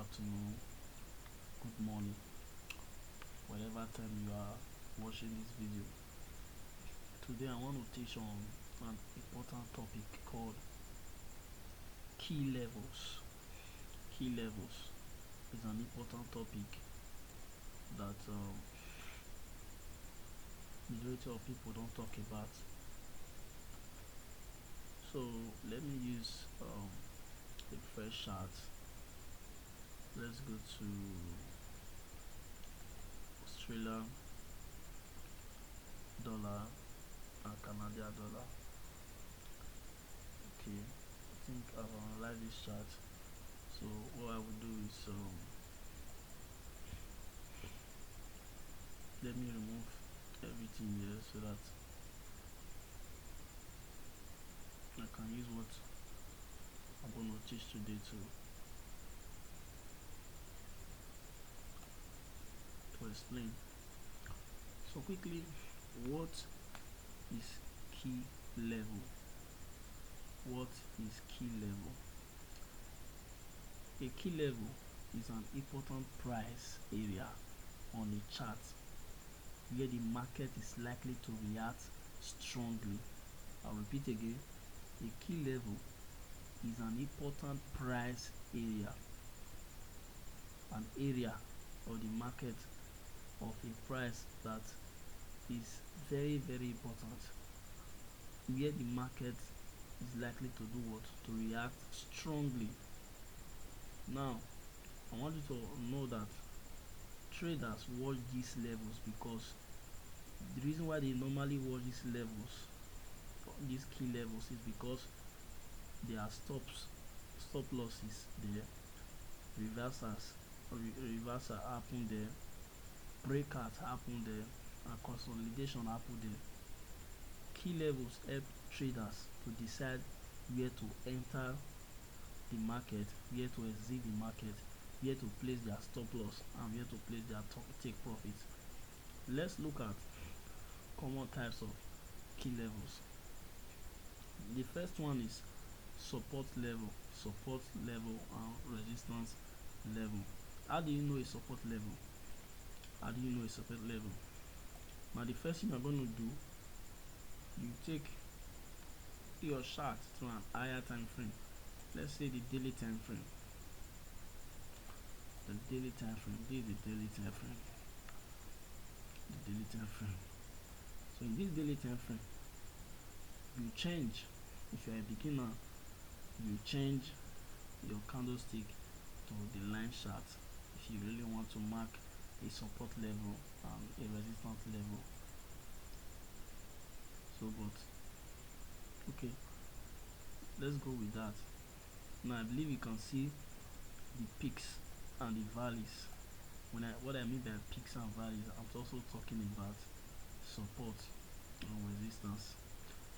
afternoon, good morning, whatever time you are watching this video. Today I want to teach on an important topic called key levels. Key levels is an important topic that majority of people don't talk about. So let me use a fresh chart. Let's go to Australia dollar and Canadian dollar. Okay, I think I've analyzed this chart. So what I will do is let me remove everything here so that I can use what I'm going to teach today to explain. So quickly, what is key level? What is key level? A key level is an important price area on a chart where the market is likely to react strongly. I'll repeat again. A key level is an important price area, an area of the market of a price that is very important, where the market is likely to do what? To react strongly. Now I want you to know that traders watch these levels because the reason why they normally watch these levels, these key levels, is because there are stop losses there, reversal happen there, breakout happen there, and consolidation happen there. Key levels help traders to decide where to enter the market, where to exit the market, where to place their stop loss, and where to place their take profit. Let's look at common types of key levels. The first one is support level and resistance level. How do you know a support level? How do you know a support level? Now the first thing you're going to do, you take your chart to an higher time frame. Let's say the daily time frame. This is the daily time frame. So in this daily time frame, you change. If you're a beginner, you change your candlestick to the line chart if you really want to mark a support level and a resistance level. So but okay, let's go with that. Now I believe you can see the peaks and the valleys. What I mean by peaks and valleys, I'm also talking about support and resistance.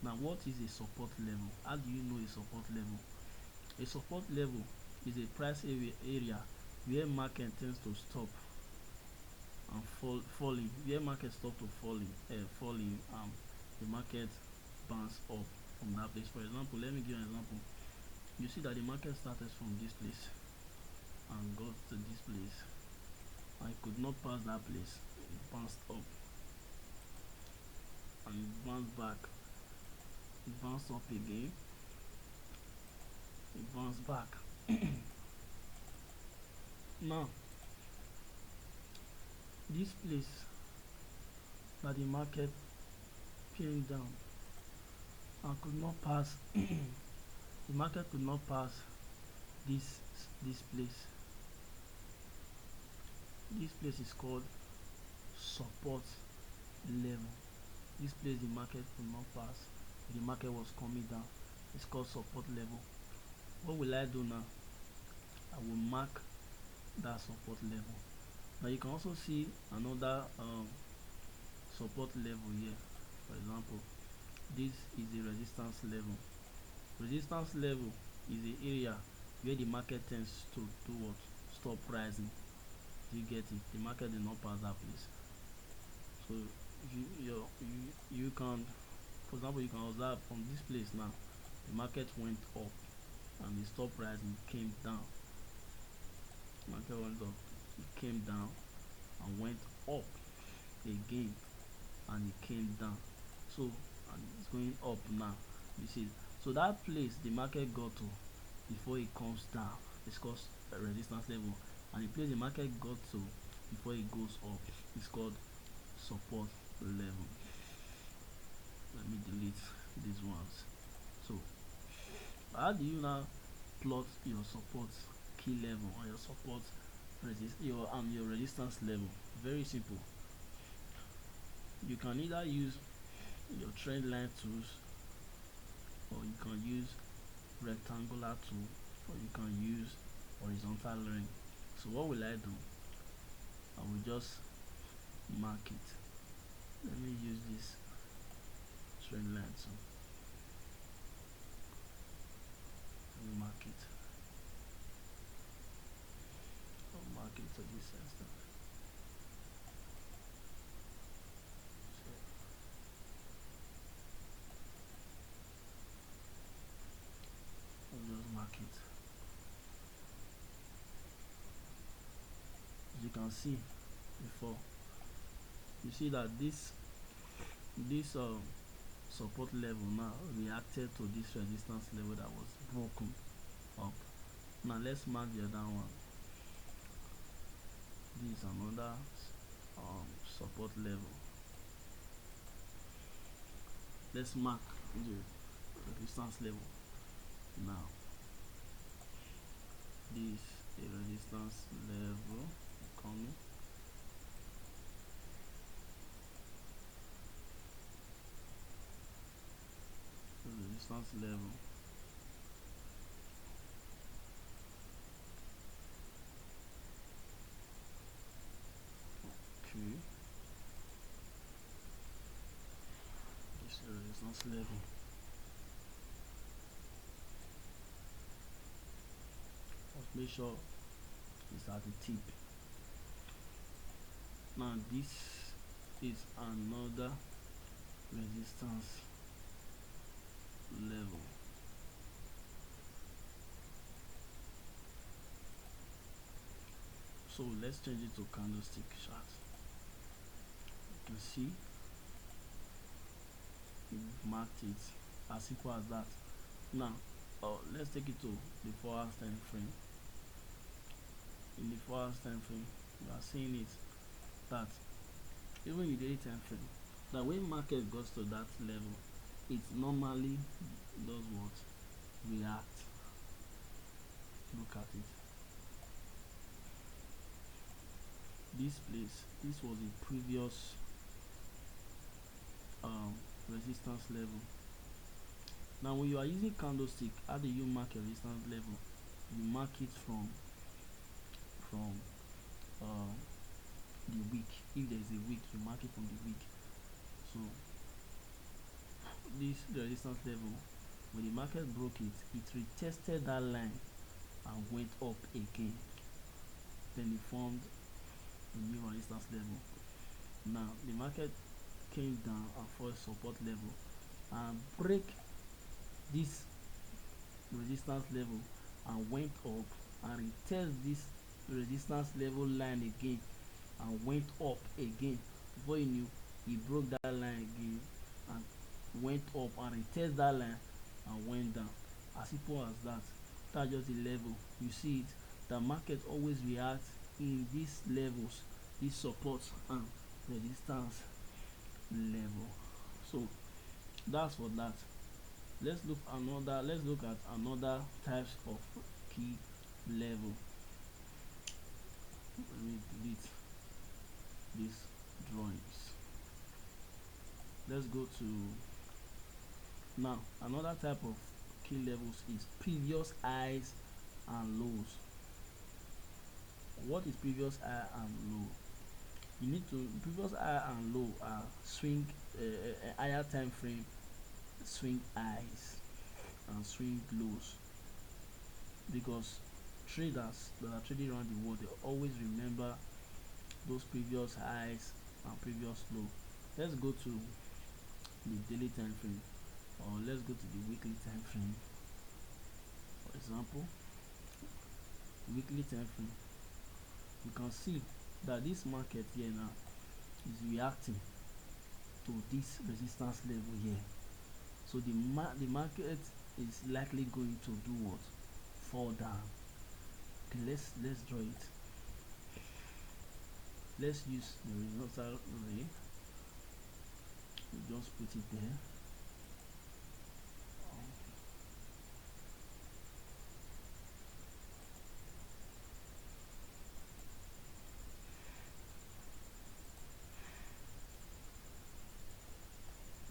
Now what is a support level? How do you know a support level? A support level is a price area where market tends to stop and falling, where market stop to falling the market bounce up from that place. For example, let me give you an example. You see that the market started from this place and got to this place, and it could not pass that place. It bounced up and it bounced back. It bounced up again. It bounced back. Now this place that the market came down and could not pass the market could not pass this place. This place is called support level. This place the market could not pass. The market was coming down. It's called support level. What will I do now? I will mark that support level. Now you can also see another support level here. For example, this is the resistance level. Resistance level is the area where the market tends to do what? Stop rising. Do you get it? The market did not pass that place. So you can, for example, you can observe from this place now, the market went up and the stop rising came down. Market went up, it came down and went up again, and it came down. So and it's going up now. You see, so that place the market got to before it comes down is called a resistance level, and the place the market got to before it goes up is called support level. Let me delete these ones. So how do you now plot your support key level or your support your resistance level? Very simple. You can either use your trend line tools, or you can use rectangular tool, or you can use horizontal line. So what will I do? I will just mark it. Let me use this trend line tool. Let me mark it. I'll mark it to this extent. So I'll just mark it. As you can see before, you see that this support level now reacted to this resistance level that was broken up. Now let's mark the other one. This is another support level. Let's mark the resistance level. Now this is a resistance level coming. Resistance level. Okay. This is the resistance level. Let's make sure it's at the tip. Now this is another resistance level. So let's change it to candlestick chart. You can see we marked it, as simple as that. Now let's take it to the 4 hours time frame. In the 4 hours time frame, we are seeing it that even in the daily time frame, that when market goes to that level, it normally does what? React. Look at it. This place, this was the previous resistance level. Now when you are using candlestick, how do you mark a resistance level? You mark it from the week. If there is a week, you mark it from the week. So this resistance level, when the market broke it, it retested that line and went up again. Then it formed a new resistance level. Now the market came down and for support level and break this resistance level and went up and retest this resistance level line again and went up again. Before you knew, he broke that line again and went up and retest that line and went down. As simple as that. That's just the level. You see it, the market always reacts in these levels, these support and resistance level. So that's for that. Let's look at another types of key level. Let me delete these drawings. Let's go to now another type of key levels is previous highs and lows. What is previous high and low? You need to previous high and low are swing higher time frame swing highs and swing lows, because traders that are trading around the world, they always remember those previous highs and previous low. Let's go to the daily time frame, or let's go to the weekly time frame. For example, weekly time frame, you can see that this market here now is reacting to this resistance level here. So the market is likely going to do what? Fall down. Okay, let's draw it. Let's use the horizontal ray. We'll just put it there.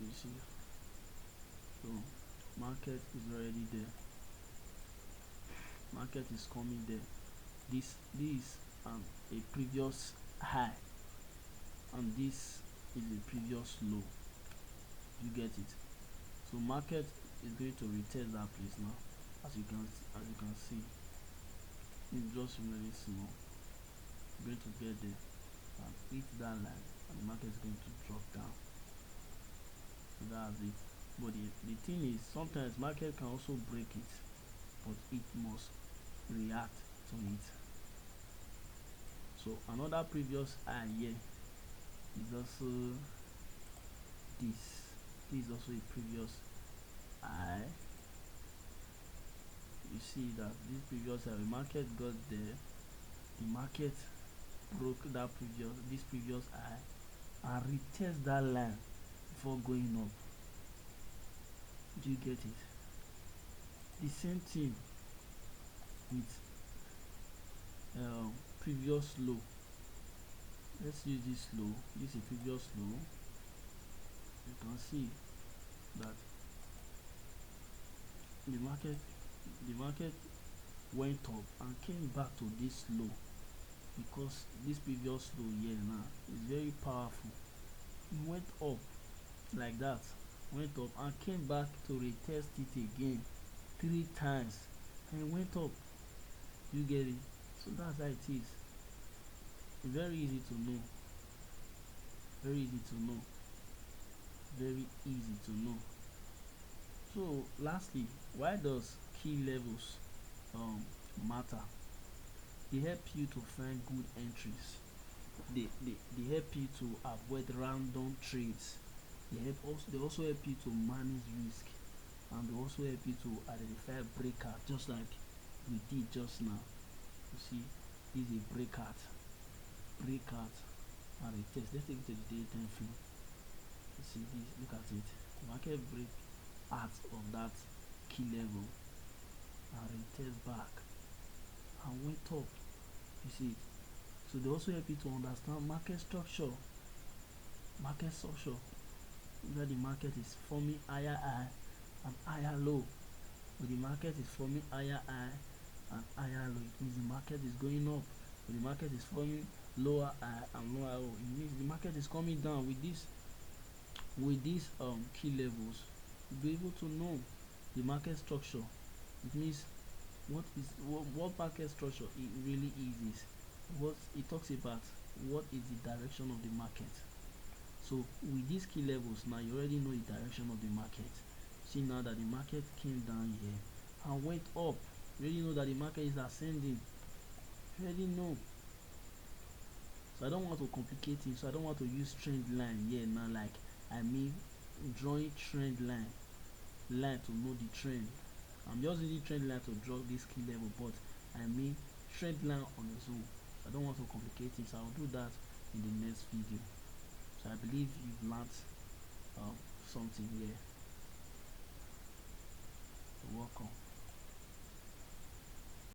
You see, so market is already there. Market is coming there. This is a previous high, and this is a previous low. You get it? So market is going to retest that place now. As you can see, it's just really small. It's going to get there and hit that line, and the market is going to drop down. So that's it. But the thing is, sometimes market can also break it, but it must react to it. So another previous high here is also this. This is also a previous high. You see that this previous high, the market got there, the market broke that previous high and retest that line before going up. Do you get it? The same thing with previous low. Let's use this low. This is a previous low. You can see that the market went up and came back to this low, because this previous low here now is very powerful. It went up like that, went up and came back to retest it again 3 times, and it went up. You get it? So that's how it is. Very easy to know. Very easy to know. Very easy to know. So lastly, why does key levels matter? They help you to find good entries. They help you to avoid random trades. They also help you to manage risk, and they also help you to identify breakout, just like we did just now. You see, this is a breakout and a test. Let's take it to the daily time frame. You see this, look at it. The market break out of that key level and retest back and went up. You see it? So they also help you to understand market structure. Where the market is forming higher high and higher low. When the market is forming higher high and higher low, it means the market is going up. When the market is forming lower high and lower low, it means the market is coming down. With these key levels, you'll be able to know the market structure. It means what market structure it really is what it talks about. What is the direction of the market? So with these key levels now, you already know the direction of the market. See now that the market came down here and went up. You already know that the market is ascending. You already know. So I don't want to complicate it. So I don't want to use trend line here now, like drawing trend line to know the trend. I'm just using trend line to draw this key level, but trend line on its own. I don't want to complicate it, so I'll do that in the next video. So I believe you've learned something here. You're welcome.